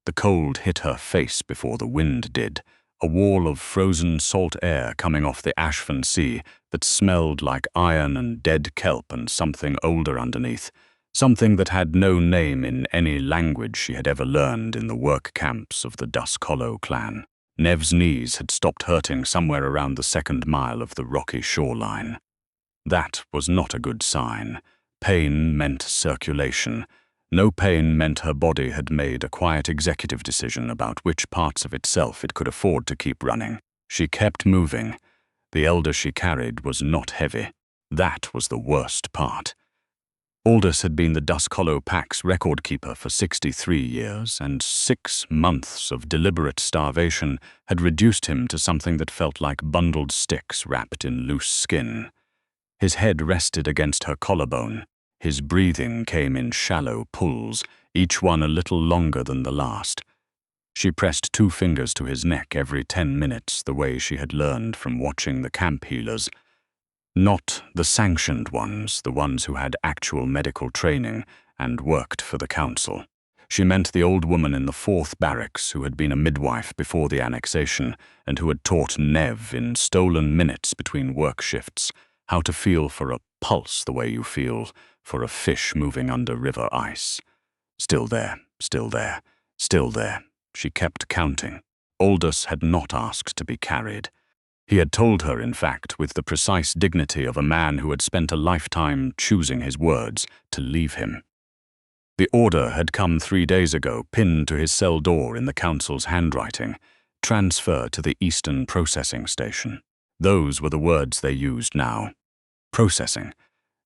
The cold hit her face before the wind did, a wall of frozen salt air coming off the Ashford Sea that smelled like iron and dead kelp and something older underneath, something that had no name in any language she had ever learned in the work camps of the Dusk Hollow clan. Nev's knees had stopped hurting somewhere around the 2nd mile of the rocky shoreline. That was not a good sign. Pain meant circulation. No pain meant her body had made a quiet executive decision about which parts of itself it could afford to keep running. She kept moving. The elder she carried was not heavy. That was the worst part. Aldous had been the Dusk Hollow Pack's record keeper for 63 years, and 6 months of deliberate starvation had reduced him to something that felt like bundled sticks wrapped in loose skin. His head rested against her collarbone. His breathing came in shallow pulls, each one a little longer than the last. She pressed 2 fingers to his neck every 10 minutes, the way she had learned from watching the camp healers. Not the sanctioned ones, the ones who had actual medical training and worked for the council. She meant the old woman in the 4th barracks who had been a midwife before the annexation and who had taught Nev in stolen minutes between work shifts how to feel for a pulse the way you feel for a fish moving under river ice. Still there, still there, still there. She kept counting. Aldous had not asked to be carried. He had told her, in fact, with the precise dignity of a man who had spent a lifetime choosing his words, to leave him. The order had come 3 days ago, pinned to his cell door in the council's handwriting. Transfer to the Eastern Processing Station. Those were the words they used now. Processing.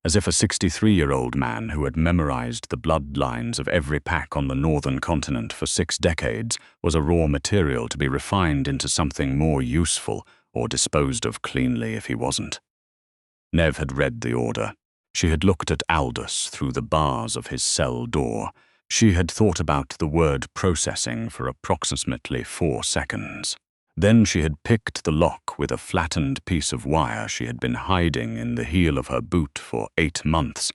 As if a 63-year-old man who had memorized the bloodlines of every pack on the northern continent for 6 decades was a raw material to be refined into something more useful or disposed of cleanly if he wasn't. Nev had read the order. She had looked at Aldous through the bars of his cell door. She had thought about the word processing for approximately 4 seconds. Then she had picked the lock with a flattened piece of wire she had been hiding in the heel of her boot for 8 months,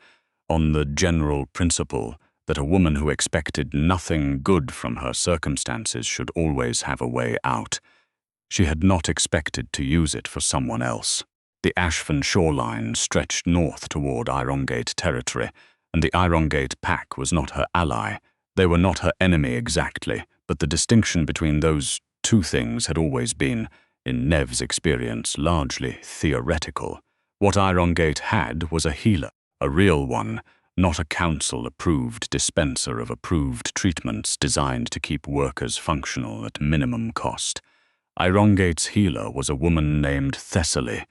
on the general principle that a woman who expected nothing good from her circumstances should always have a way out. She had not expected to use it for someone else. The Ashford shoreline stretched north toward Irongate territory, and the Irongate pack was not her ally. They were not her enemy exactly, but the distinction between those 2 things had always been, in Nev's experience, largely theoretical. What Irongate had was a healer, a real one, not a council-approved dispenser of approved treatments designed to keep workers functional at minimum cost. Irongate's healer was a woman named Thessaly,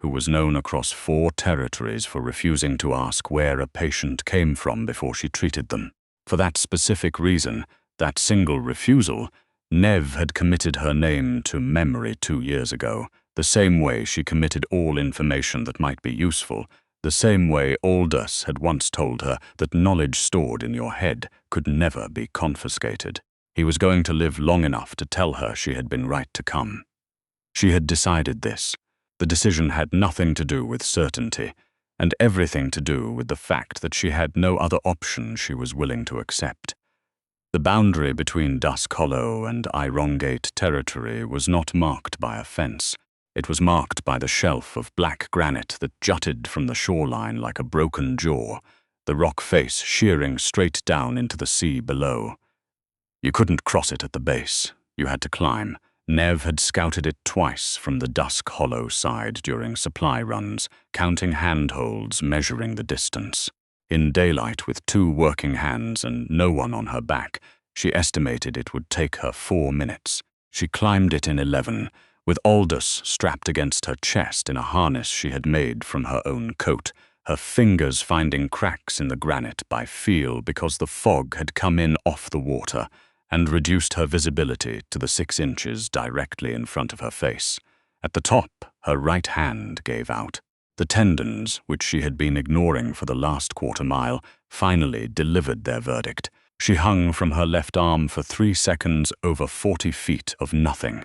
who was known across 4 territories for refusing to ask where a patient came from before she treated them. For that specific reason, that single refusal, Nev had committed her name to memory 2 years ago, the same way she committed all information that might be useful, the same way Aldous had once told her that knowledge stored in your head could never be confiscated. He was going to live long enough to tell her she had been right to come. She had decided this. The decision had nothing to do with certainty, and everything to do with the fact that she had no other option she was willing to accept. The boundary between Dusk Hollow and Irongate territory was not marked by a fence. It was marked by the shelf of black granite that jutted from the shoreline like a broken jaw, the rock face shearing straight down into the sea below. You couldn't cross it at the base. You had to climb. Nev had scouted it twice from the Dusk Hollow side during supply runs, counting handholds, measuring the distance. In daylight, with 2 working hands and no one on her back, she estimated it would take her 4 minutes. She climbed it in 11, with Aldous strapped against her chest in a harness she had made from her own coat, her fingers finding cracks in the granite by feel because the fog had come in off the water and reduced her visibility to the 6 inches directly in front of her face. At the top, her right hand gave out. The tendons, which she had been ignoring for the last quarter mile, finally delivered their verdict. She hung from her left arm for 3 seconds over 40 feet of nothing.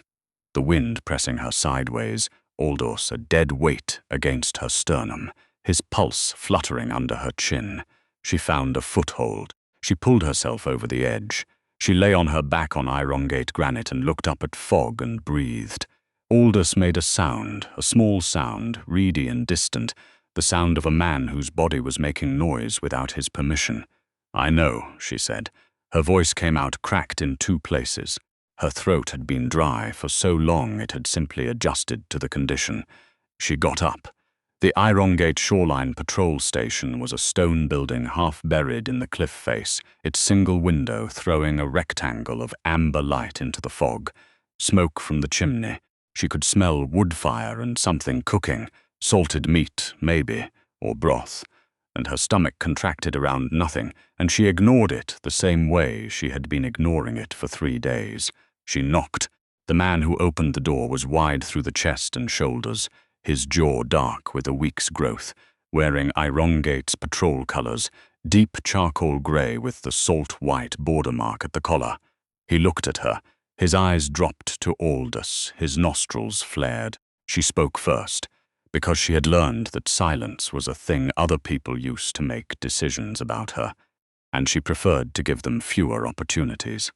The wind pressing her sideways, Aldous a dead weight against her sternum, his pulse fluttering under her chin. She found a foothold. She pulled herself over the edge. She lay on her back on Irongate granite and looked up at fog and breathed. Aldous made a sound, a small sound, reedy and distant, the sound of a man whose body was making noise without his permission. "I know," she said. Her voice came out cracked in two places. Her throat had been dry for so long it had simply adjusted to the condition. She got up. The Irongate Shoreline Patrol Station was a stone building half buried in the cliff face, its single window throwing a rectangle of amber light into the fog. Smoke from the chimney. She could smell wood fire and something cooking, salted meat, maybe, or broth. And her stomach contracted around nothing, and she ignored it the same way she had been ignoring it for 3 days. She knocked. The man who opened the door was wide through the chest and shoulders, his jaw dark with a week's growth, wearing Irongate's patrol colors, deep charcoal gray with the salt-white border mark at the collar. He looked at her. His eyes dropped to Aldous, his nostrils flared. She spoke first, because she had learned that silence was a thing other people used to make decisions about her, and she preferred to give them fewer opportunities.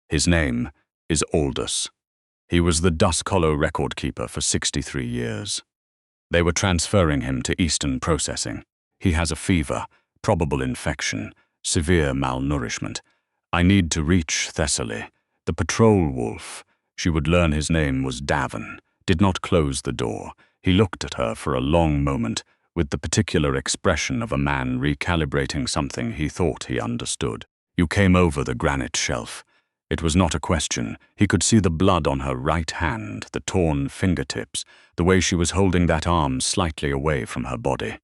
"His name is Aldous. He was the Dusk Hollow record keeper for 63 years. They were transferring him to Eastern Processing. He has a fever, probable infection, severe malnourishment. I need to reach Thessaly. The patrol wolf," she would learn his name was Davin, did not close the door. He looked at her for a long moment, with the particular expression of a man recalibrating something he thought he understood. "You came over the granite shelf." It was not a question. He could see the blood on her right hand, the torn fingertips, the way she was holding that arm slightly away from her body.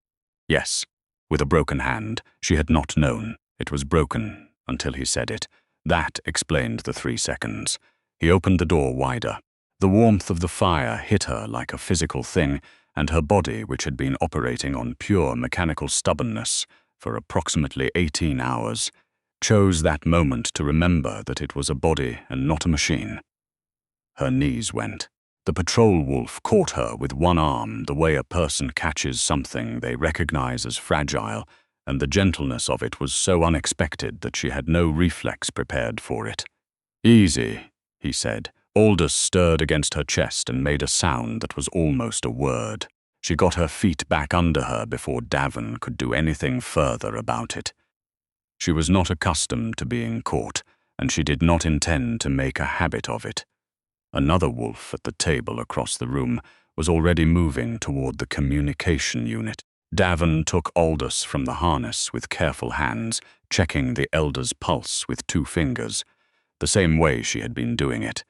Yes, with a broken hand. She had not known. It was broken until he said it. That explained the 3 seconds. He opened the door wider. The warmth of the fire hit her like a physical thing, and her body, which had been operating on pure mechanical stubbornness for approximately 18 hours, chose that moment to remember that it was a body and not a machine. Her knees went. The patrol wolf caught her with one arm the way a person catches something they recognize as fragile, and the gentleness of it was so unexpected that she had no reflex prepared for it. "Easy," he said. Aldous stirred against her chest and made a sound that was almost a word. She got her feet back under her before Davin could do anything further about it. She was not accustomed to being caught, and she did not intend to make a habit of it. Another wolf at the table across the room was already moving toward the communication unit. Davin took Aldous from the harness with careful hands, checking the elder's pulse with 2 fingers, the same way she had been doing it.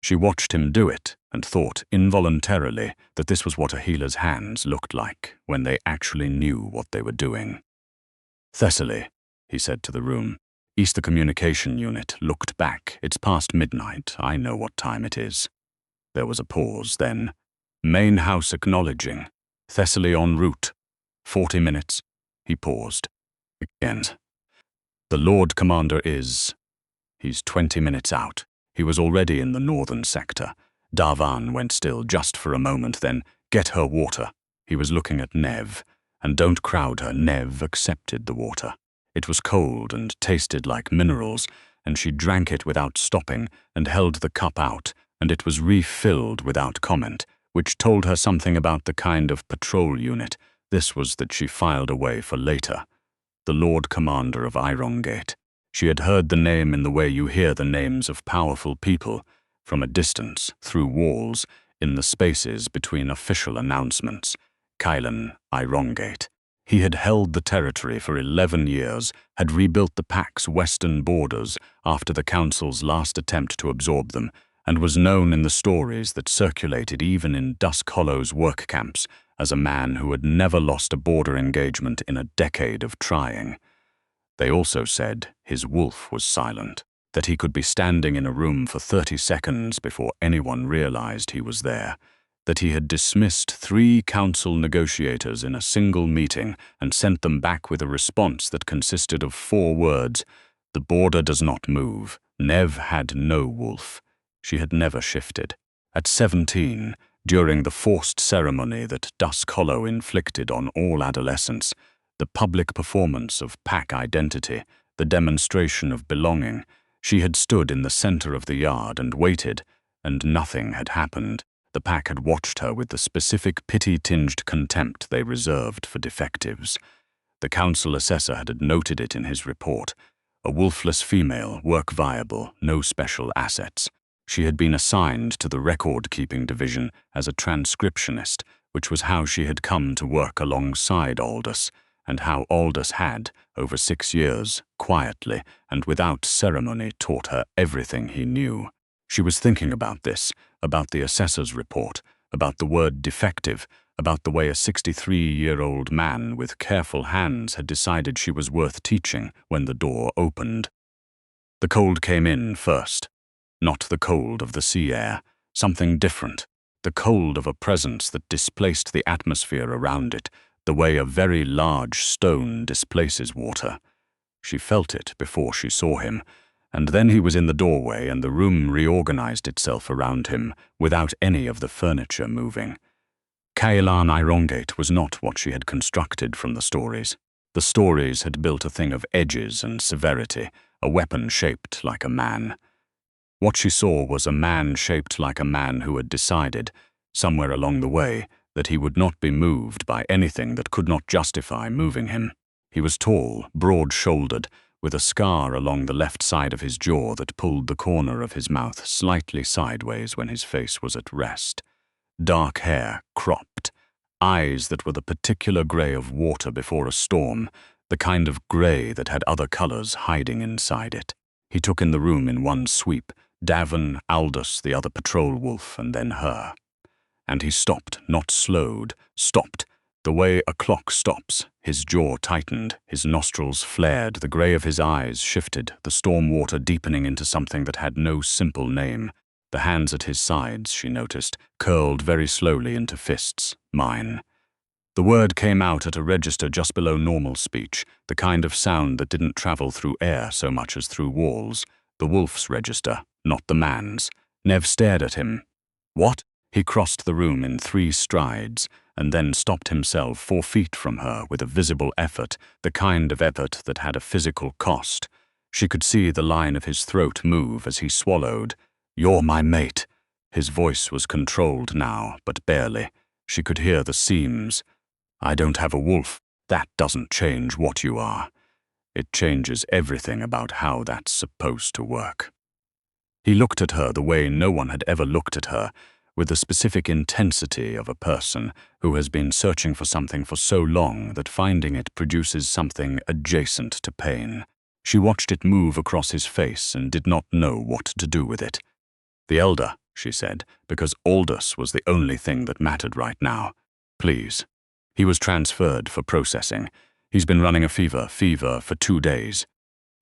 She watched him do it and thought involuntarily that this was what a healer's hands looked like when they actually knew what they were doing. "Thessaly," he said to the room. "East the communication unit looked back. It's past midnight. I know what time it is." There was a pause, then. "Main house acknowledging. Thessaly en route. 40 minutes. He paused. Again. "The Lord Commander is..." "He's 20 minutes out." He was already in the northern sector. Davin went still just for a moment, then, "Get her water." He was looking at Nev. "And don't crowd her." Nev accepted the water. It was cold and tasted like minerals, and she drank it without stopping and held the cup out, and it was refilled without comment, which told her something about the kind of patrol unit. This was that she filed away for later. The Lord Commander of Irongate. She had heard the name in the way you hear the names of powerful people, from a distance, through walls, in the spaces between official announcements. Kylan Irongate. He had held the territory for 11 years, had rebuilt the Pack's western borders after the Council's last attempt to absorb them, and was known in the stories that circulated even in Dusk Hollow's work camps as a man who had never lost a border engagement in a decade of trying. They also said his wolf was silent, that he could be standing in a room for 30 seconds before anyone realized he was there, that he had dismissed 3 council negotiators in a single meeting and sent them back with a response that consisted of 4 words: "The border does not move." Nev had no wolf. She had never shifted. At 17, during the forced ceremony that Dusk Hollow inflicted on all adolescents, the public performance of pack identity, the demonstration of belonging, She had stood in the center of the yard and waited, and nothing had happened. The pack had watched her with the specific pity-tinged contempt they reserved for defectives. The council assessor had noted it in his report. A wolfless female, work viable, no special assets. She had been assigned to the record-keeping division as a transcriptionist, which was how she had come to work alongside Aldous, and how Aldous had, over 6 years, quietly and without ceremony taught her everything he knew. She was thinking about this, about the assessor's report, about the word defective, about the way a 63-year-old man with careful hands had decided she was worth teaching when the door opened. The cold came in first. Not the cold of the sea air, something different. The cold of a presence that displaced the atmosphere around it, the way a very large stone displaces water. She felt it before she saw him, and then he was in the doorway and the room reorganized itself around him without any of the furniture moving. Caelan Irongate was not what she had constructed from the stories. The stories had built a thing of edges and severity, a weapon shaped like a man. What she saw was a man shaped like a man who had decided, somewhere along the way, that he would not be moved by anything that could not justify moving him. He was tall, broad-shouldered, with a scar along the left side of his jaw that pulled the corner of his mouth slightly sideways when his face was at rest. Dark hair, cropped. Eyes that were the particular grey of water before a storm, the kind of grey that had other colours hiding inside it. He took in the room in one sweep, Davin, Aldous, the other patrol wolf, and then her. And he stopped, not slowed, stopped, the way a clock stops. His jaw tightened, his nostrils flared, the grey of his eyes shifted, the storm water deepening into something that had no simple name. The hands at his sides, she noticed, curled very slowly into fists, mine. The word came out at a register just below normal speech, the kind of sound that didn't travel through air so much as through walls. The wolf's register, not the man's. Nev stared at him. What? He crossed the room in 3 strides, and then stopped himself 4 feet from her with a visible effort, the kind of effort that had a physical cost. She could see the line of his throat move as he swallowed. You're my mate. His voice was controlled now, but barely. She could hear the seams. I don't have a wolf. That doesn't change what you are. It changes everything about how that's supposed to work. He looked at her the way no one had ever looked at her, with the specific intensity of a person who has been searching for something for so long that finding it produces something adjacent to pain. She watched it move across his face and did not know what to do with it. The elder, she said, because Aldous was the only thing that mattered right now. Please. He was transferred for processing. He's been running a fever for 2 days.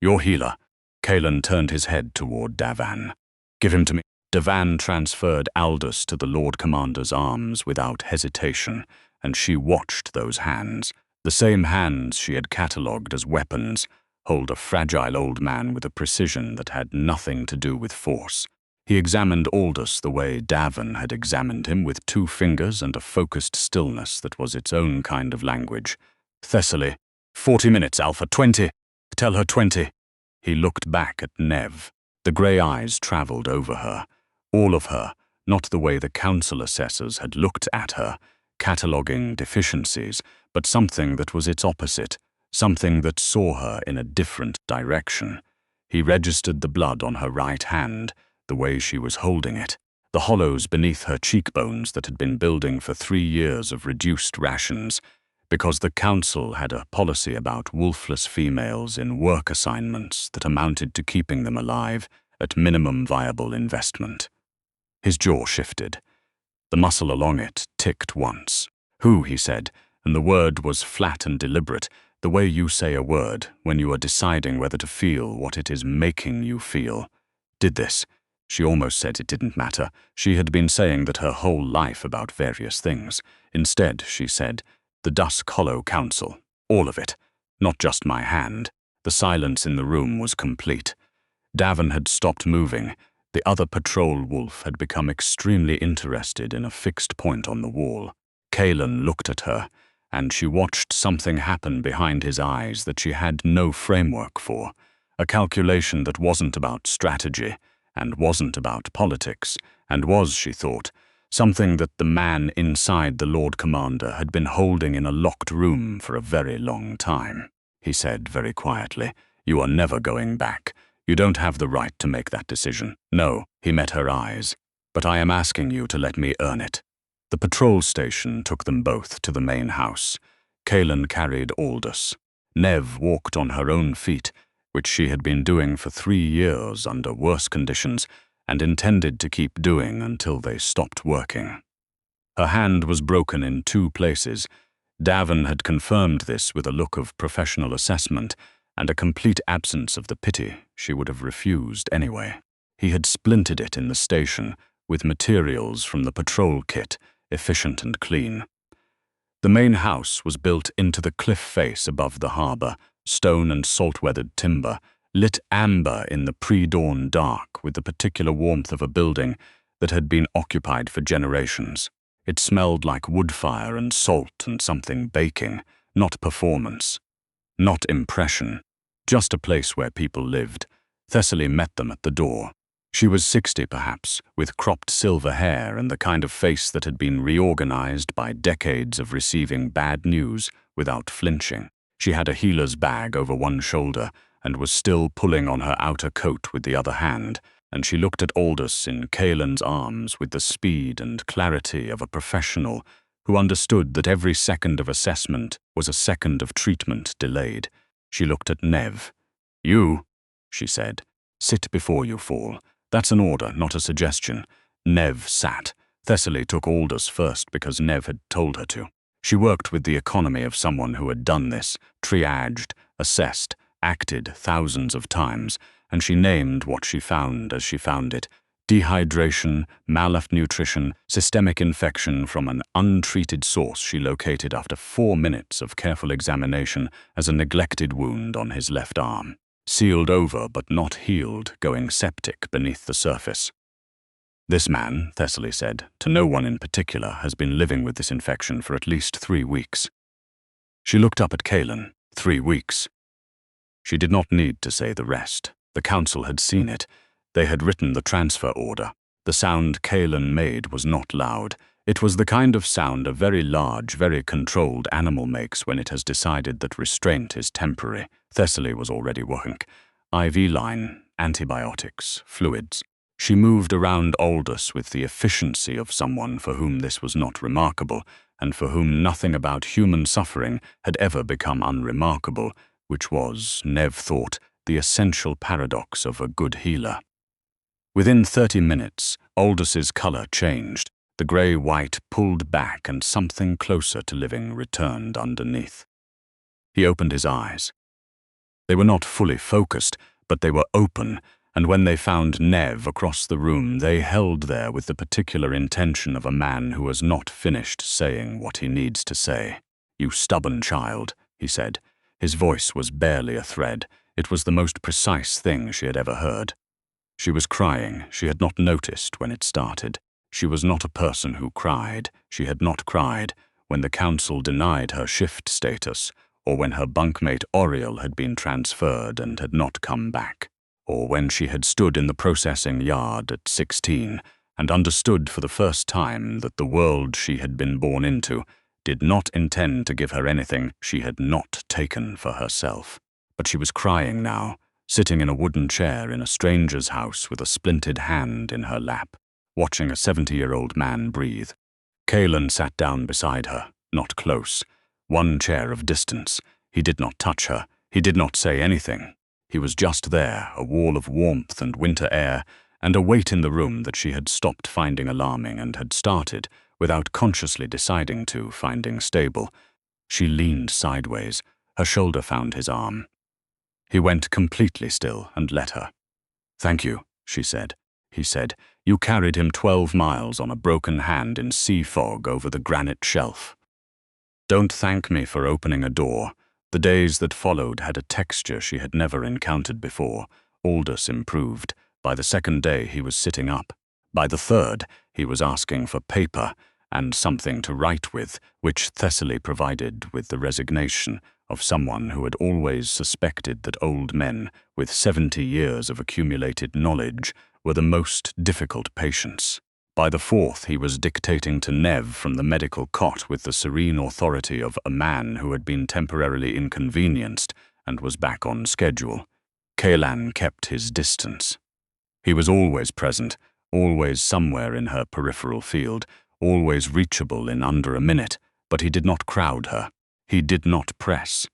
Your healer. Caelan turned his head toward Davan. Give him to me. Davan transferred Aldous to the Lord Commander's arms without hesitation, and she watched those hands, the same hands she had catalogued as weapons, hold a fragile old man with a precision that had nothing to do with force. He examined Aldous the way Davan had examined him, with 2 fingers and a focused stillness that was its own kind of language. Thessaly. 40 minutes, Alpha. 20. Tell her 20. He looked back at Nev. The grey eyes travelled over her. All of her, not the way the council assessors had looked at her, cataloguing deficiencies, but something that was its opposite, something that saw her in a different direction. He registered the blood on her right hand, the way she was holding it, the hollows beneath her cheekbones that had been building for 3 years of reduced rations, because the council had a policy about wolfless females in work assignments that amounted to keeping them alive at minimum viable investment. His jaw shifted. The muscle along it ticked once. Who, he said, and the word was flat and deliberate, the way you say a word when you are deciding whether to feel what it is making you feel. Did this. She almost said it didn't matter. She had been saying that her whole life about various things. Instead, she said, the Dusk Hollow Council. All of it. Not just my hand. The silence in the room was complete. Davin had stopped moving. The other patrol wolf had become extremely interested in a fixed point on the wall. Caelan looked at her, and she watched something happen behind his eyes that she had no framework for. A calculation that wasn't about strategy, and wasn't about politics, and was, she thought, something that the man inside the Lord Commander had been holding in a locked room for a very long time. He said very quietly, "You are never going back. You don't have the right to make that decision." "No," he met her eyes, "but I am asking you to let me earn it." The patrol station took them both to the main house. Kaelin carried Aldous. Nev walked on her own feet, which she had been doing for 3 years under worse conditions, and intended to keep doing until they stopped working. Her hand was broken in 2 places. Davin had confirmed this with a look of professional assessment and a complete absence of the pity she would have refused anyway. He had splintered it in the station with materials from the patrol kit, efficient and clean. The main house was built into the cliff face above the harbor, stone and salt-weathered timber, lit amber in the pre-dawn dark with the particular warmth of a building that had been occupied for generations. It smelled like wood fire and salt and something baking, not performance, not impression, just a place where people lived. Thessaly met them at the door. She was 60 perhaps, with cropped silver hair and the kind of face that had been reorganized by decades of receiving bad news without flinching. She had a healer's bag over one shoulder and was still pulling on her outer coat with the other hand, and she looked at Aldous in Kaelin's arms with the speed and clarity of a professional who understood that every second of assessment was a second of treatment delayed. She looked at Nev. "You," she said, "sit before you fall. That's an order, not a suggestion." Nev sat. Thessaly took Aldous first because Nev had told her to. She worked with the economy of someone who had done this, triaged, assessed, acted thousands of times, and she named what she found as she found it: dehydration, malnutrition, systemic infection from an untreated source she located after 4 minutes of careful examination as a neglected wound on his left arm. Sealed over but not healed, going septic beneath the surface. "This man," Thessaly said, "to no one in particular, has been living with this infection for at least 3 weeks." She looked up at Kaelin. 3 weeks. She did not need to say the rest. The council had seen it. They had written the transfer order. The sound Kaelin made was not loud. It was the kind of sound a very large, very controlled animal makes when it has decided that restraint is temporary. Thessaly was already working. IV line, antibiotics, fluids. She moved around Aldous with the efficiency of someone for whom this was not remarkable, and for whom nothing about human suffering had ever become unremarkable, which was, Nev thought, the essential paradox of a good healer. Within 30 minutes, Aldous's color changed. The grey-white pulled back and something closer to living returned underneath. He opened his eyes. They were not fully focused, but they were open, and when they found Nev across the room, they held there with the particular intention of a man who has not finished saying what he needs to say. "You stubborn child," he said. His voice was barely a thread. It was the most precise thing she had ever heard. She was crying. She had not noticed when it started. She was not a person who cried. She had not cried when the council denied her shift status, or when her bunkmate Oriel had been transferred and had not come back, or when she had stood in the processing yard at 16 and understood for the first time that the world she had been born into did not intend to give her anything she had not taken for herself. But she was crying now, sitting in a wooden chair in a stranger's house with a splintered hand in her lap, watching a 70-year-old man breathe. Kaelin sat down beside her, not close, 1 chair of distance. He did not touch her. He did not say anything. He was just there, a wall of warmth and winter air, and a weight in the room that she had stopped finding alarming and had started, without consciously deciding to, finding stable. She leaned sideways. Her shoulder found his arm. He went completely still and let her. "Thank you," she said. He said, "You carried him 12 miles on a broken hand in sea fog over the granite shelf. Don't thank me for opening a door." The days that followed had a texture she had never encountered before. Aldous improved. By the 2nd day he was sitting up. By the 3rd he was asking for paper and something to write with, which Thessaly provided with the resignation of someone who had always suspected that old men with 70 years of accumulated knowledge were the most difficult patients. By the fourth, he was dictating to Nev from the medical cot with the serene authority of a man who had been temporarily inconvenienced and was back on schedule. Kaylan kept his distance. He was always present, always somewhere in her peripheral field, always reachable in under a minute, but he did not crowd her. He did not press.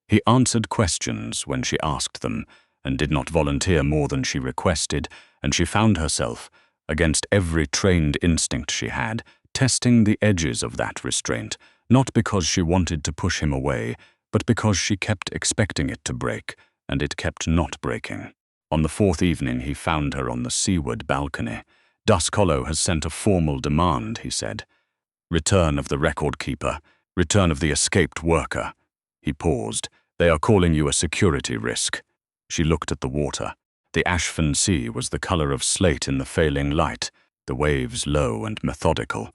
He answered questions when she asked them, and did not volunteer more than she requested, and she found herself, against every trained instinct she had, testing the edges of that restraint, not because she wanted to push him away, but because she kept expecting it to break, and it kept not breaking. On the fourth evening he found her on the seaward balcony. "Dusk Hollow has sent a formal demand," he said. "Return of the record keeper. Return of the escaped worker." He paused. "They are calling you a security risk." She looked at the water. The Ashford Sea was the color of slate in the failing light, the waves low and methodical.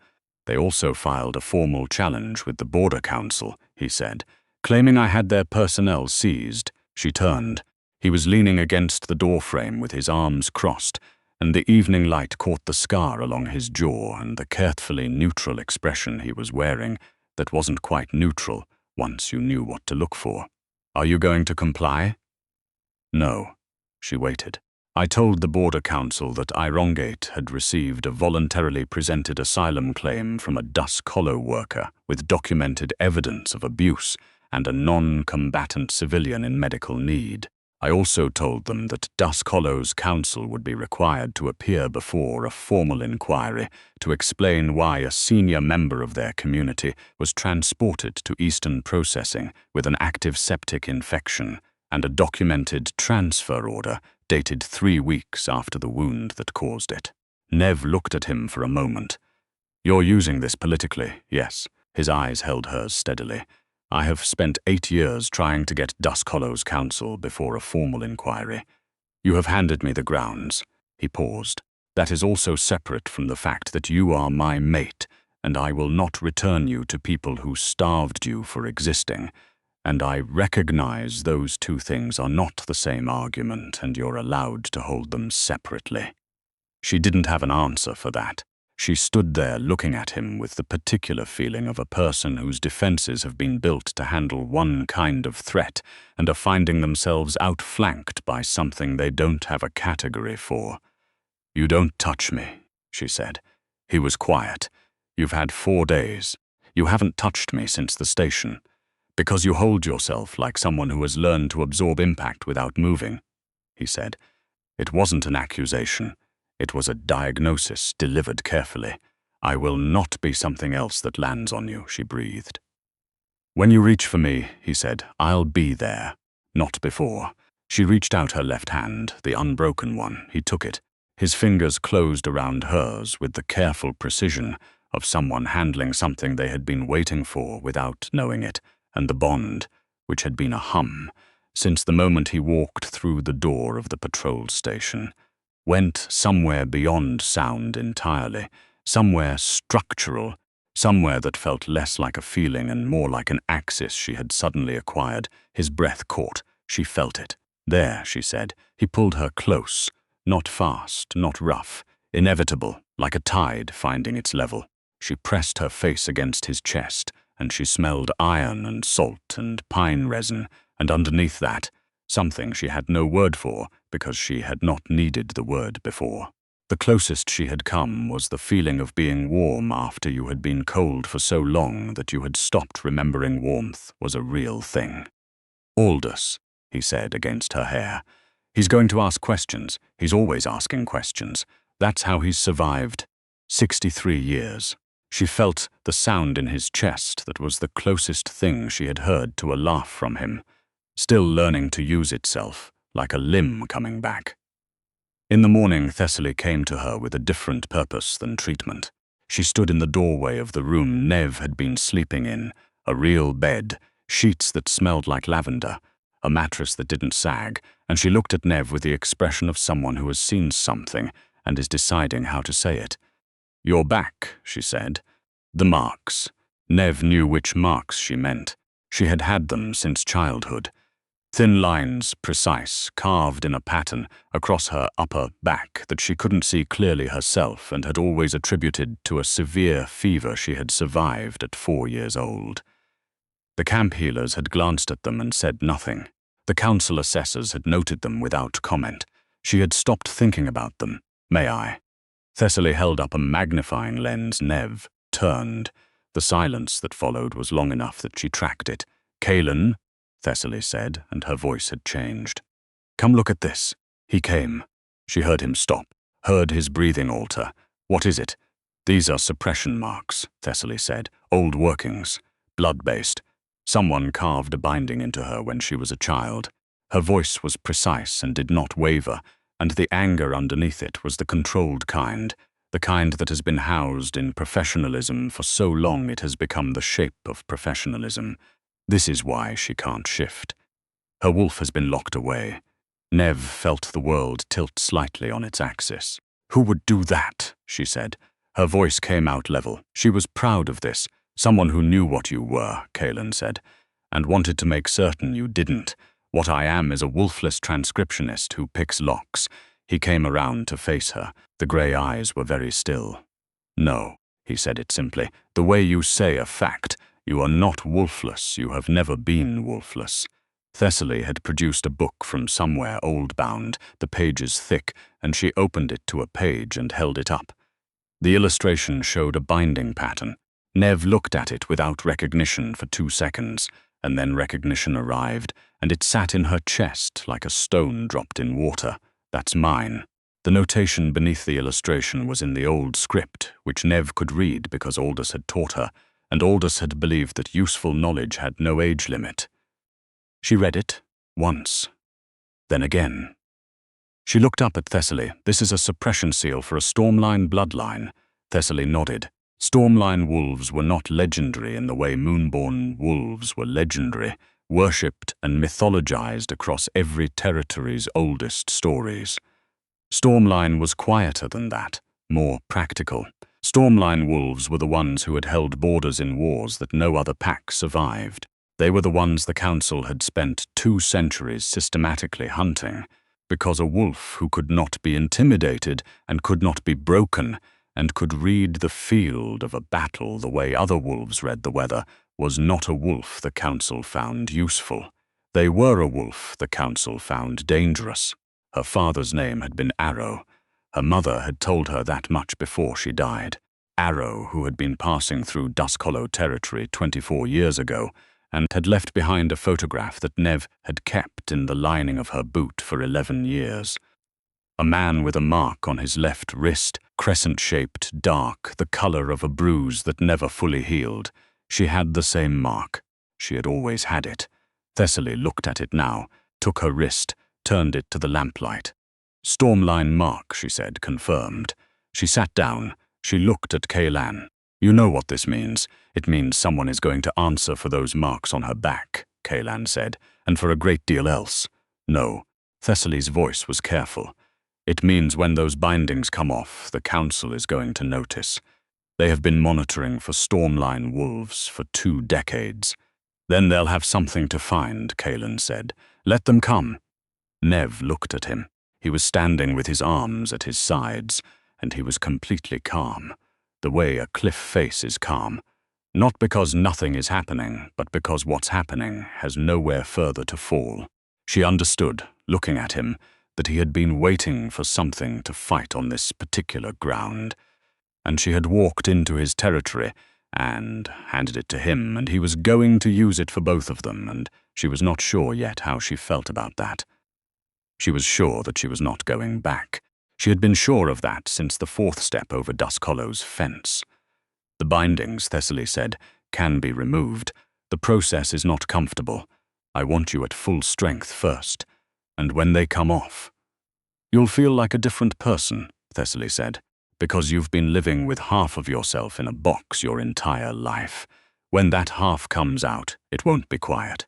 "They also filed a formal challenge with the Border Council," he said, "claiming I had their personnel seized." She turned. He was leaning against the doorframe with his arms crossed, and the evening light caught the scar along his jaw and the carefully neutral expression he was wearing that wasn't quite neutral once you knew what to look for. "Are you going to comply?" "No." She waited. "I told the Border Council that Irongate had received a voluntarily presented asylum claim from a Dusk Hollow worker with documented evidence of abuse and a non-combatant civilian in medical need. I also told them that Dusk Hollow's counsel would be required to appear before a formal inquiry to explain why a senior member of their community was transported to Eastern Processing with an active septic infection and a documented transfer order dated 3 weeks after the wound that caused it." Nev looked at him for a moment. "You're using this politically, yes." His eyes held hers steadily. "I have spent 8 years trying to get Dusk Hollow's counsel before a formal inquiry. You have handed me the grounds." He paused. "That is also separate from the fact that you are my mate, and I will not return you to people who starved you for existing. And I recognize those two things are not the same argument, and you're allowed to hold them separately." She didn't have an answer for that. She stood there looking at him with the particular feeling of a person whose defenses have been built to handle one kind of threat and are finding themselves outflanked by something they don't have a category for. "You don't touch me," she said. He was quiet. "You've had 4 days. You haven't touched me since the station. Because you hold yourself like someone who has learned to absorb impact without moving," he said. It wasn't an accusation. It was a diagnosis delivered carefully. "I will not be something else that lands on you," she breathed. "When you reach for me," he said, "I'll be there. Not before." She reached out her left hand, the unbroken one. He took it. His fingers closed around hers with the careful precision of someone handling something they had been waiting for without knowing it, and the bond, which had been a hum, since the moment he walked through the door of the patrol station, went somewhere beyond sound entirely, somewhere structural, somewhere that felt less like a feeling and more like an axis she had suddenly acquired. His breath caught. She felt it. "There," she said. He pulled her close, not fast, not rough, inevitable, like a tide finding its level. She pressed her face against his chest, and she smelled iron and salt and pine resin, and underneath that, something she had no word for because she had not needed the word before. The closest she had come was the feeling of being warm after you had been cold for so long that you had stopped remembering warmth was a real thing. "Aldous," he said against her hair. "He's going to ask questions. He's always asking questions. That's how he's survived 63 years. She felt the sound in his chest that was the closest thing she had heard to a laugh from him, still learning to use itself, like a limb coming back. In the morning, Thessaly came to her with a different purpose than treatment. She stood in the doorway of the room Nev had been sleeping in, a real bed, sheets that smelled like lavender, a mattress that didn't sag, and she looked at Nev with the expression of someone who has seen something and is deciding how to say it. "You're back," she said. "The marks." Nev knew which marks she meant. She had had them since childhood. Thin lines, precise, carved in a pattern across her upper back that she couldn't see clearly herself and had always attributed to a severe fever she had survived at 4 years old. The camp healers had glanced at them and said nothing. The council assessors had noted them without comment. She had stopped thinking about them. May I? Thessaly held up a magnifying lens. Nev turned. The silence that followed was long enough that she tracked it. Kaelin, Thessaly said, and her voice had changed. Come look at this. He came. She heard him stop, heard his breathing alter. What is it? These are suppression marks, Thessaly said. Old workings. Blood-based. Someone carved a binding into her when she was a child. Her voice was precise and did not waver, and the anger underneath it was the controlled kind, the kind that has been housed in professionalism for so long it has become the shape of professionalism. This is why she can't shift. Her wolf has been locked away. Nev felt the world tilt slightly on its axis. Who would do that? She said. Her voice came out level. She was proud of this. Someone who knew what you were, Kaelin said, and wanted to make certain you didn't. What I am is a wolfless transcriptionist who picks locks. He came around to face her. The grey eyes were very still. No, he said it simply. The way you say a fact. You are not wolfless. You have never been wolfless. Thessaly had produced a book from somewhere old-bound, the pages thick, and she opened it to a page and held it up. The illustration showed a binding pattern. Nev looked at it without recognition for 2 seconds, and then recognition arrived, and it sat in her chest like a stone dropped in water. That's mine. The notation beneath the illustration was in the old script, which Nev could read because Aldous had taught her, and Aldous had believed that useful knowledge had no age limit. She read it, once, then again. She looked up at Thessaly. This is a suppression seal for a Stormline bloodline. Thessaly nodded. Stormline wolves were not legendary in the way Moonborn wolves were legendary, worshipped and mythologized across every territory's oldest stories. Stormline was quieter than that, more practical. Stormline wolves were the ones who had held borders in wars that no other pack survived. They were the ones the Council had spent 2 centuries systematically hunting, because a wolf who could not be intimidated and could not be broken and could read the field of a battle the way other wolves read the weather was not a wolf the Council found useful. They were a wolf the Council found dangerous. Her father's name had been Arrow. Her mother had told her that much before she died. Arrow, who had been passing through Dusk Hollow territory 24 years ago, and had left behind a photograph that Nev had kept in the lining of her boot for 11 years. A man with a mark on his left wrist, crescent-shaped, dark, the color of a bruise that never fully healed. She had the same mark. She had always had it. Thessaly looked at it now, took her wrist, turned it to the lamplight. Stormline mark, she said, confirmed. She sat down. She looked at Kaelin. You know what this means. It means someone is going to answer for those marks on her back, Kaelin said, and for a great deal else. No, Thessaly's voice was careful. It means when those bindings come off, the Council is going to notice. They have been monitoring for Stormline wolves for 2 decades. Then they'll have something to find, Kaelin said. Let them come. Nev looked at him. He was standing with his arms at his sides, and he was completely calm, the way a cliff face is calm. Not because nothing is happening, but because what's happening has nowhere further to fall. She understood, looking at him, that he had been waiting for something to fight on this particular ground. And she had walked into his territory and handed it to him, and he was going to use it for both of them, and she was not sure yet how she felt about that. She was sure that she was not going back. She had been sure of that since the 4th step over Dusk Hollow's fence. The bindings, Thessaly said, can be removed. The process is not comfortable. I want you at full strength first, and when they come off, you'll feel like a different person, Thessaly said, because you've been living with half of yourself in a box your entire life. When that half comes out, it won't be quiet.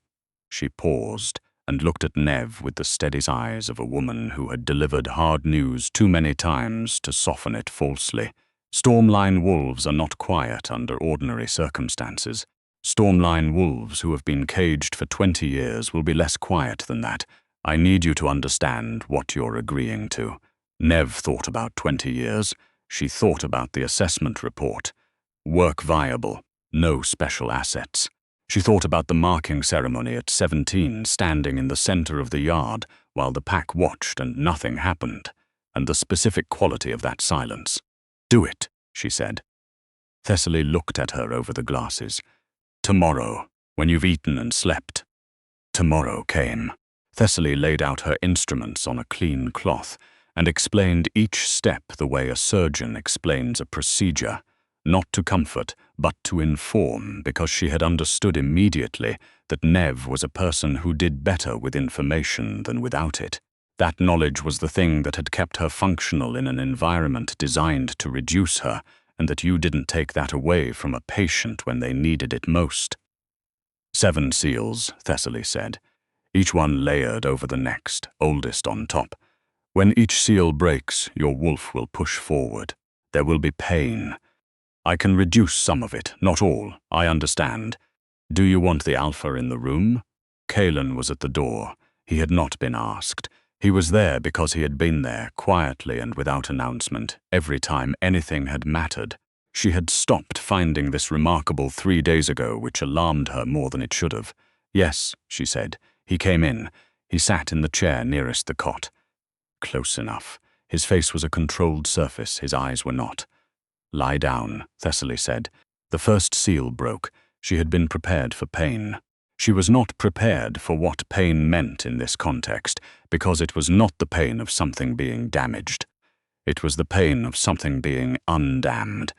She paused and looked at Nev with the steady eyes of a woman who had delivered hard news too many times to soften it falsely. Stormline wolves are not quiet under ordinary circumstances. Stormline wolves who have been caged for 20 years will be less quiet than that. I need you to understand what you're agreeing to. Nev thought about 20 years. She thought about the assessment report. Work viable, no special assets. She thought about the marking ceremony at 17, standing in the center of the yard while the pack watched and nothing happened, and the specific quality of that silence. Do it, she said. Thessaly looked at her over the glasses. Tomorrow, when you've eaten and slept. Tomorrow came. Thessaly laid out her instruments on a clean cloth and explained each step the way a surgeon explains a procedure, not to comfort, but to inform, because she had understood immediately that Nev was a person who did better with information than without it. That knowledge was the thing that had kept her functional in an environment designed to reduce her, and that you didn't take that away from a patient when they needed it most. 7 seals, Thessaly said, each one layered over the next, oldest on top. When each seal breaks, your wolf will push forward. There will be pain. I can reduce some of it, not all, I understand. Do you want the alpha in the room? Kalen was at the door. He had not been asked. He was there because he had been there, quietly and without announcement, every time anything had mattered. She had stopped finding this remarkable 3 days ago, which alarmed her more than it should have. Yes, she said. He came in. He sat in the chair nearest the cot. Close enough. His face was a controlled surface, his eyes were not. Lie down, Thessaly said. The first seal broke. She had been prepared for pain. She was not prepared for what pain meant in this context, because it was not the pain of something being damaged. It was the pain of something being undammed,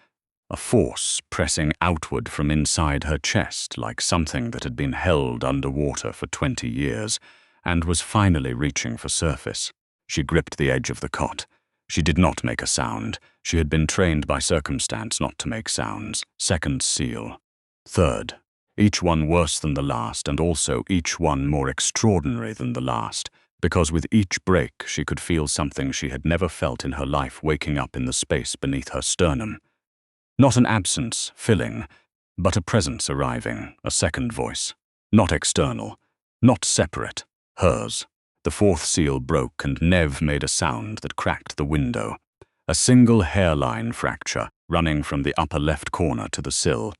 a force pressing outward from inside her chest like something that had been held underwater for 20 years and was finally reaching for surface. She gripped the edge of the cot. She did not make a sound. She had been trained by circumstance not to make sounds. Second seal. Third. Each one worse than the last, and also each one more extraordinary than the last, because with each break she could feel something she had never felt in her life waking up in the space beneath her sternum. Not an absence, filling, but a presence arriving, a second voice. Not external, not separate, hers. The fourth seal broke and Nev made a sound that cracked the window. A single hairline fracture running from the upper left corner to the sill.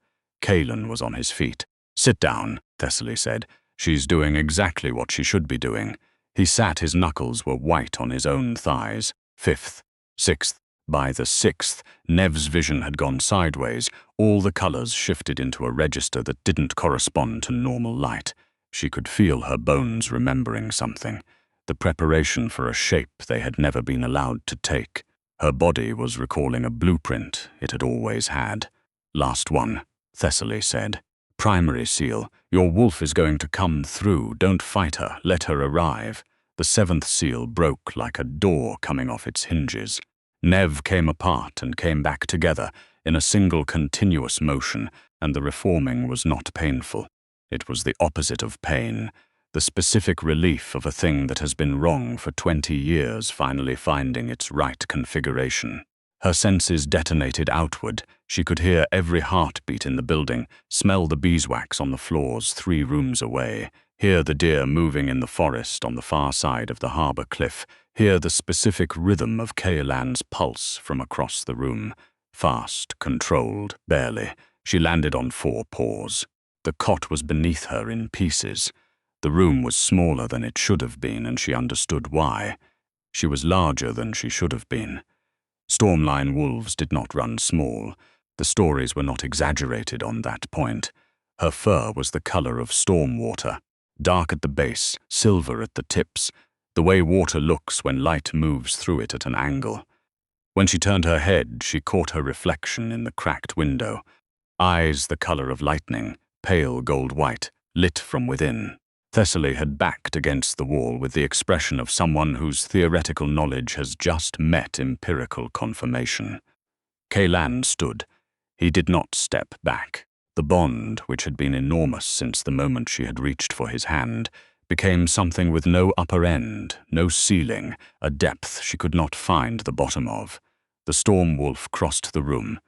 Kalen was on his feet. Sit down, Thessaly said. She's doing exactly what she should be doing. He sat, his knuckles were white on his own thighs. Fifth, sixth. By the sixth, Nev's vision had gone sideways. All the colors shifted into a register that didn't correspond to normal light. She could feel her bones remembering something. The preparation for a shape they had never been allowed to take. Her body was recalling a blueprint it had always had. Last one, Thessaly said. Primary seal, your wolf is going to come through. Don't fight her. Let her arrive. The seventh seal broke like a door coming off its hinges. Nev came apart and came back together in a single continuous motion, and the reforming was not painful. It was the opposite of pain, the specific relief of a thing that has been wrong for 20 years finally finding its right configuration. Her senses detonated outward. She could hear every heartbeat in the building, smell the beeswax on the floors 3 rooms away, hear the deer moving in the forest on the far side of the harbor cliff, hear the specific rhythm of Kaelan's pulse from across the room. Fast, controlled, barely. She landed on 4 paws. The cot was beneath her in pieces. The room was smaller than it should have been, and she understood why. She was larger than she should have been. Stormline wolves did not run small. The stories were not exaggerated on that point. Her fur was the color of storm water, dark at the base, silver at the tips, the way water looks when light moves through it at an angle. When she turned her head, she caught her reflection in the cracked window. Eyes the color of lightning, pale gold-white, lit from within. Thessaly had backed against the wall with the expression of someone whose theoretical knowledge has just met empirical confirmation. Kaelan stood. He did not step back. The bond, which had been enormous since the moment she had reached for his hand, became something with no upper end, no ceiling, a depth she could not find the bottom of. The storm wolf crossed the room.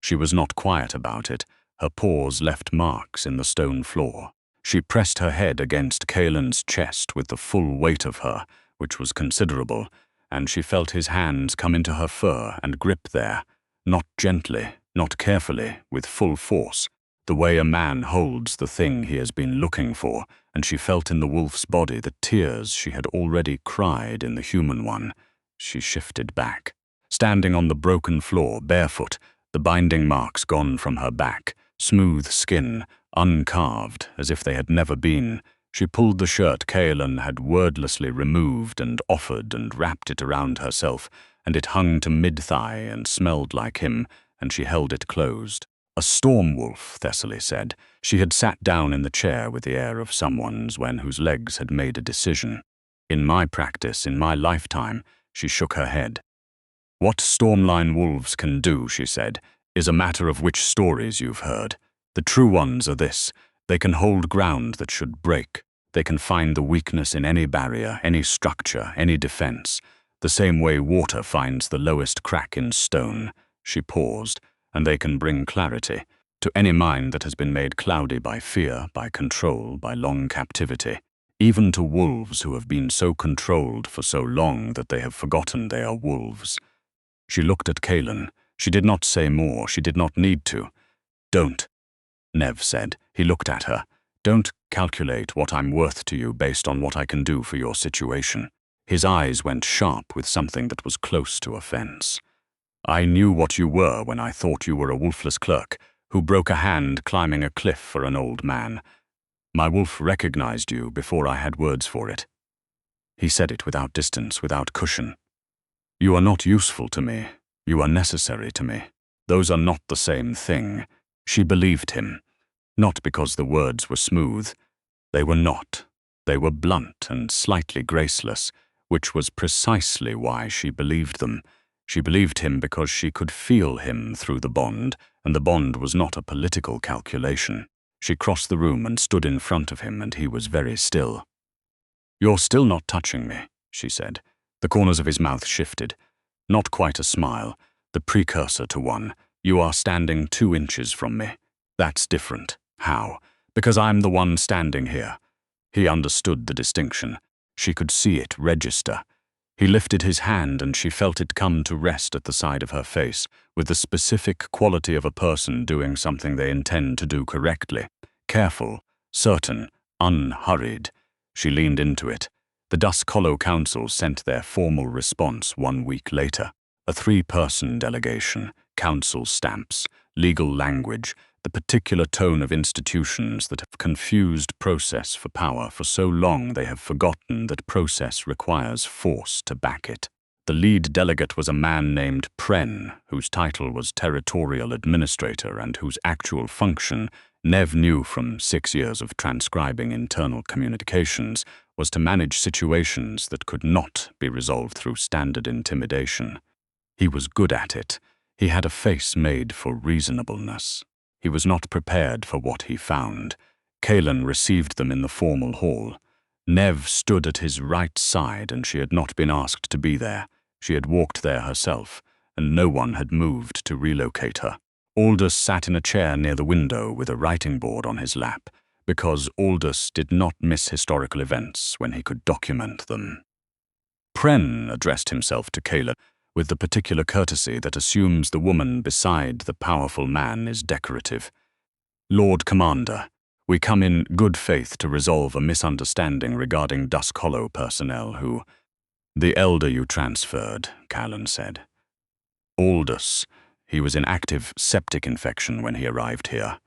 She was not quiet about it. Her paws left marks in the stone floor. She pressed her head against Kaelin's chest with the full weight of her, which was considerable, and she felt his hands come into her fur and grip there, not gently, not carefully, with full force, the way a man holds the thing he has been looking for, and she felt in the wolf's body the tears she had already cried in the human one. She shifted back. Standing on the broken floor, barefoot, the binding marks gone from her back, smooth skin, uncarved, as if they had never been, she pulled the shirt Kaelin had wordlessly removed and offered and wrapped it around herself, and it hung to mid-thigh and smelled like him, and she held it closed. A storm wolf, Thessaly said. She had sat down in the chair with the air of someone's whose legs had made a decision. In my practice, in my lifetime, she shook her head. What Stormline wolves can do, she said, is a matter of which stories you've heard. The true ones are this. They can hold ground that should break. They can find the weakness in any barrier, any structure, any defense, the same way water finds the lowest crack in stone. She paused, and they can bring clarity to any mind that has been made cloudy by fear, by control, by long captivity, even to wolves who have been so controlled for so long that they have forgotten they are wolves. She looked at Kaelin. She did not say more. She did not need to. Don't, Nev said. He looked at her. Don't calculate what I'm worth to you based on what I can do for your situation. His eyes went sharp with something that was close to offense. I knew what you were when I thought you were a wolfless clerk who broke a hand climbing a cliff for an old man. My wolf recognized you before I had words for it. He said it without distance, without cushion. You are not useful to me. You are necessary to me. Those are not the same thing. She believed him. Not because the words were smooth. They were not. They were blunt and slightly graceless, which was precisely why she believed them. She believed him because she could feel him through the bond, and the bond was not a political calculation. She crossed the room and stood in front of him, and he was very still. You're still not touching me, she said. The corners of his mouth shifted. Not quite a smile, the precursor to one. You are standing 2 inches from me. That's different. How? Because I'm the one standing here. He understood the distinction. She could see it register. He lifted his hand and she felt it come to rest at the side of her face, with the specific quality of a person doing something they intend to do correctly. Careful, certain, unhurried. She leaned into it. The Dusk Hollow Council sent their formal response 1 week later. A 3-person delegation, council stamps, legal language, the particular tone of institutions that have confused process for power for so long they have forgotten that process requires force to back it. The lead delegate was a man named Pren, whose title was Territorial Administrator and whose actual function, Nev knew from 6 years of transcribing internal communications, was to manage situations that could not be resolved through standard intimidation. He was good at it. He had a face made for reasonableness. He was not prepared for what he found. Kaelin received them in the formal hall. Nev stood at his right side, and she had not been asked to be there. She had walked there herself, and no one had moved to relocate her. Aldous sat in a chair near the window with a writing board on his lap, because Aldous did not miss historical events when he could document them. Pren addressed himself to Kaelin with the particular courtesy that assumes the woman beside the powerful man is decorative. Lord Commander, we come in good faith to resolve a misunderstanding regarding Dusk Hollow personnel who— The elder you transferred, Callan said. Aldous. He was in active septic infection when he arrived here.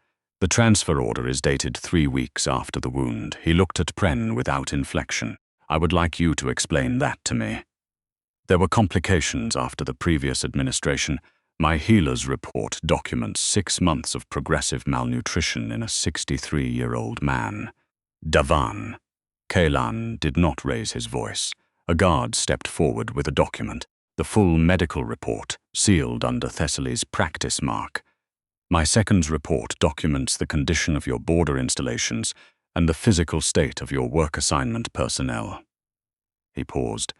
The transfer order is dated 3 weeks after the wound. He looked at Pren without inflection. I would like you to explain that to me. There were complications after the previous administration. My healer's report documents 6 months of progressive malnutrition in a 63-year-old man. Davan. Kaelan did not raise his voice. A guard stepped forward with a document, the full medical report, sealed under Thessaly's practice mark. My second's report documents the condition of your border installations and the physical state of your work assignment personnel. He paused.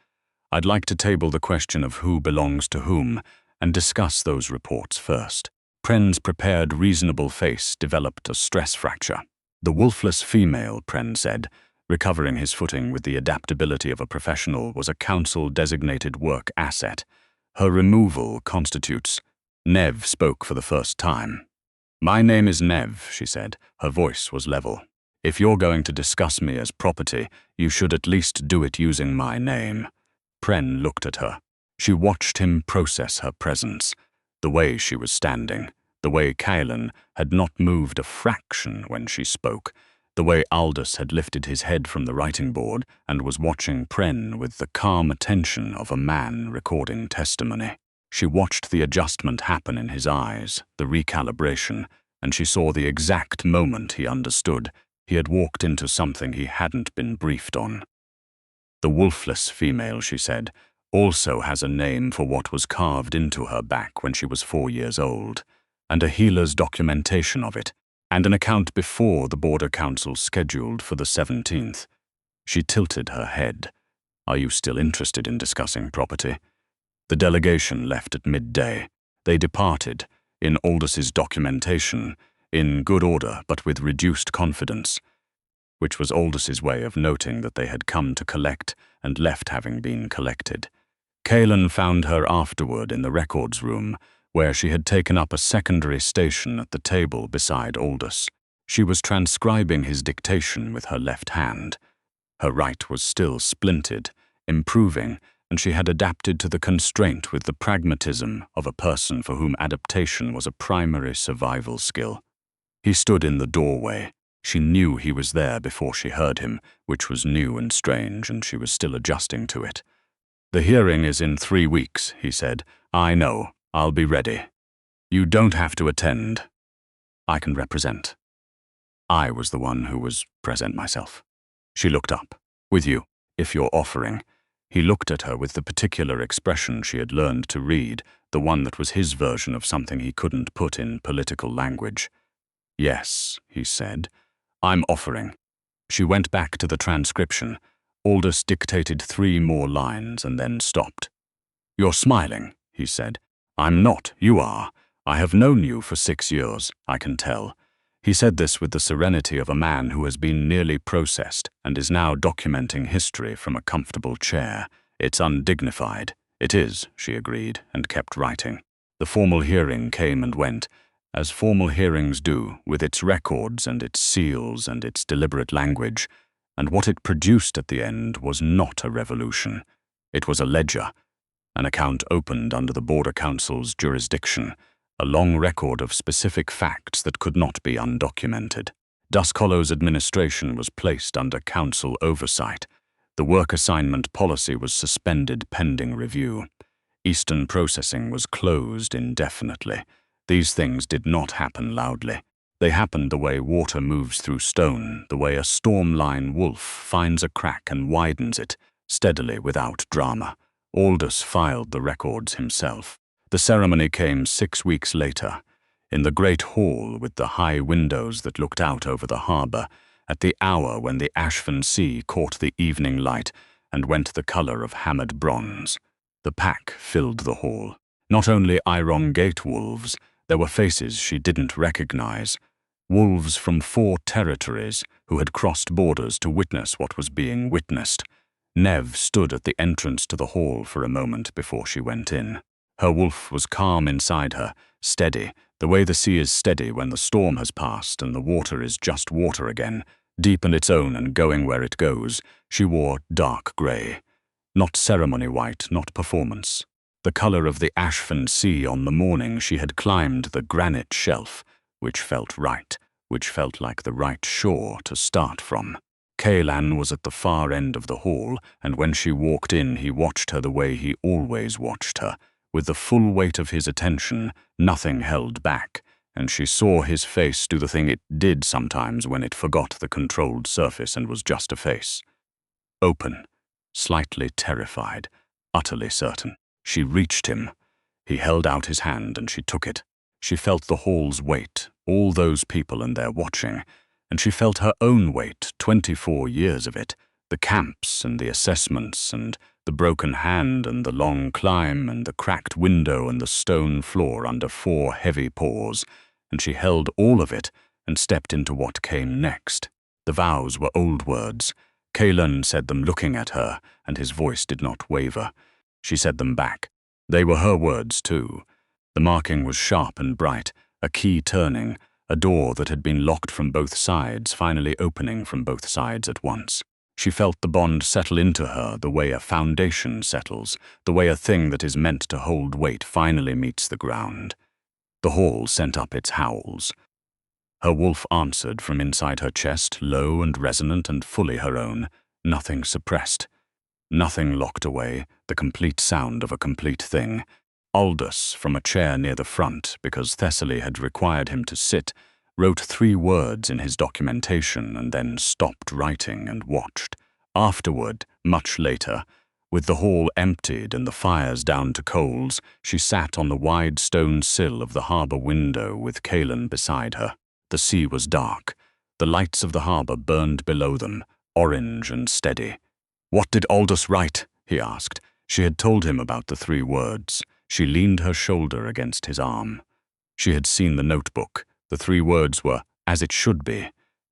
I'd like to table the question of who belongs to whom and discuss those reports first. Pren's prepared, reasonable face developed a stress fracture. The wolfless female, Pren said, recovering his footing with the adaptability of a professional, was a council-designated work asset. Her removal constitutes— Nev spoke for the first time. "My name is Nev," she said. Her voice was level. "If you're going to discuss me as property, you should at least do it using my name." Pren looked at her. She watched him process her presence, the way she was standing, the way Kaelan had not moved a fraction when she spoke, the way Aldous had lifted his head from the writing board and was watching Pren with the calm attention of a man recording testimony. She watched the adjustment happen in his eyes, the recalibration, and she saw the exact moment he understood. He had walked into something he hadn't been briefed on. "The wolfless female," she said, "also has a name for what was carved into her back when she was 4 years old, and a healer's documentation of it, and an account before the Border Council scheduled for the 17th. She tilted her head. "Are you still interested in discussing property?" The delegation left at midday. They departed, in Aldous's documentation, in good order but with reduced confidence, which was Aldous's way of noting that they had come to collect and left having been collected. Kaelan found her afterward in the records room, where she had taken up a secondary station at the table beside Aldous. She was transcribing his dictation with her left hand. Her right was still splintered, improving, and she had adapted to the constraint with the pragmatism of a person for whom adaptation was a primary survival skill. He stood in the doorway. She knew he was there before she heard him, which was new and strange, and she was still adjusting to it. "The hearing is in 3 weeks," he said. "I know. I'll be ready. You don't have to attend. I can represent." I was the one who was present myself. She looked up. "With you, if you're offering." He looked at her with the particular expression she had learned to read, the one that was his version of something he couldn't put in political language. "Yes," he said. "I'm offering." She went back to the transcription. Aldous dictated 3 more lines and then stopped. "You're smiling," he said. "I'm not. You are. I have known you for 6 years, I can tell." He said this with the serenity of a man who has been nearly processed and is now documenting history from a comfortable chair. "It's undignified." "It is," she agreed, and kept writing. The formal hearing came and went, as formal hearings do, with its records and its seals and its deliberate language, and what it produced at the end was not a revolution. It was a ledger, an account opened under the Border Council's jurisdiction, a long record of specific facts that could not be undocumented. Dusk Hollow's administration was placed under council oversight. The work assignment policy was suspended pending review. Eastern processing was closed indefinitely. These things did not happen loudly. They happened the way water moves through stone, the way a storm-line wolf finds a crack and widens it, steadily without drama. Aldous filed the records himself. The ceremony came 6 weeks later, in the great hall with the high windows that looked out over the harbour, at the hour when the Ashford Sea caught the evening light and went the colour of hammered bronze. The pack filled the hall. Not only Iron Gate wolves, there were faces she didn't recognise. Wolves from 4 territories who had crossed borders to witness what was being witnessed. Nev stood at the entrance to the hall for a moment before she went in. Her wolf was calm inside her, steady, the way the sea is steady when the storm has passed and the water is just water again, deep in its own and going where it goes. She wore dark grey. Not ceremony white, not performance. The colour of the Ashford Sea on the morning she had climbed the granite shelf, which felt right, which felt like the right shore to start from. Kaelan was at the far end of the hall, and when she walked in he watched her the way he always watched her, with the full weight of his attention, nothing held back, and she saw his face do the thing it did sometimes when it forgot the controlled surface and was just a face. Open, slightly terrified, utterly certain. She reached him. He held out his hand and she took it. She felt the hall's weight, all those people and their watching, and she felt her own weight, 24 years of it, the camps and the assessments and the broken hand and the long climb and the cracked window and the stone floor under 4 heavy paws, and she held all of it and stepped into what came next. The vows were old words. Kaelan said them looking at her, and his voice did not waver. She said them back. They were her words, too. The marking was sharp and bright, a key turning, a door that had been locked from both sides finally opening from both sides at once. She felt the bond settle into her the way a foundation settles, the way a thing that is meant to hold weight finally meets the ground. The hall sent up its howls. Her wolf answered from inside her chest, low and resonant and fully her own, nothing suppressed. Nothing locked away, the complete sound of a complete thing. Aldous, from a chair near the front, because Thessaly had required him to sit, wrote 3 words in his documentation and then stopped writing and watched. Afterward, much later, with the hall emptied and the fires down to coals, she sat on the wide stone sill of the harbour window with Kaelan beside her. The sea was dark. The lights of the harbour burned below them, orange and steady. "What did Aldous write?" he asked. She had told him about the 3 words. She leaned her shoulder against his arm. She had seen the notebook. The 3 words were, "as it should be."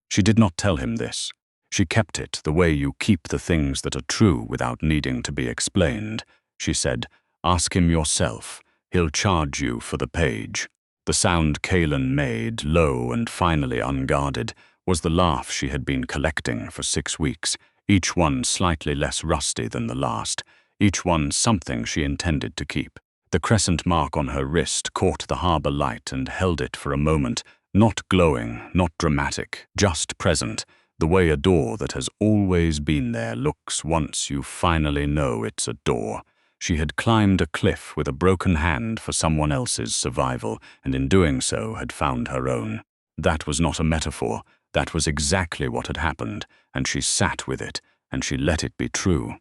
She did not tell him this. She kept it the way you keep the things that are true without needing to be explained. She said, "Ask him yourself. He'll charge you for the page." The sound Kaelan made, low and finally unguarded, was the laugh she had been collecting for 6 weeks, each one slightly less rusty than the last, each one something she intended to keep. The crescent mark on her wrist caught the harbour light and held it for a moment, not glowing, not dramatic, just present, the way a door that has always been there looks once you finally know it's a door. She had climbed a cliff with a broken hand for someone else's survival, and in doing so had found her own. That was not a metaphor. That was exactly what had happened, and she sat with it, and she let it be true.